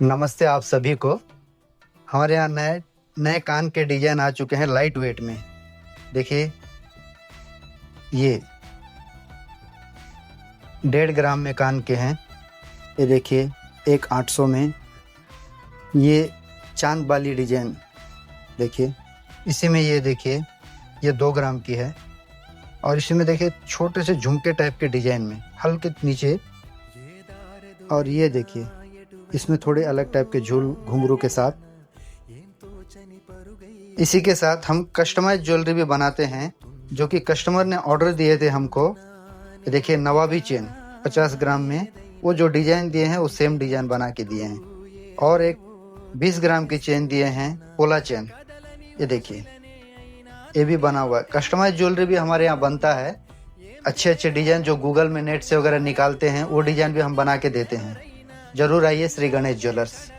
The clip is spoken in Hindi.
नमस्ते आप सभी को। हमारे यहाँ नए नए कान के डिजाइन आ चुके हैं लाइट वेट में। देखिए, ये 1.5 ग्राम में कान के हैं। ये देखिए, एक 800 में। ये चांद वाली डिजाइन देखिए, इसी में ये देखिए, ये 2 ग्राम की है। और इसी में देखिए छोटे से झुमके टाइप के डिजाइन में हल्के नीचे। और ये देखिए, इसमें थोड़े अलग टाइप के झूल घुंघरू के साथ। इसी के साथ हम कस्टमाइज ज्वेलरी भी बनाते हैं, जो कि कस्टमर ने ऑर्डर दिए थे हमको। देखिए, नवाबी चेन 50 ग्राम में, वो जो डिजाइन दिए हैं वो सेम डिजाइन बना के दिए हैं। और एक 20 ग्राम की चेन दिए हैं, पोला चेन। ये देखिए, ये भी बना हुआ है। कस्टमाइज ज्वेलरी भी हमारे यहाँ बनता है। अच्छे अच्छे डिजाइन जो गूगल में नेट से वगैरह निकालते हैं, वो डिजाइन भी हम बना के देते हैं। जरूर आइए श्री गणेश ज्वेलर्स।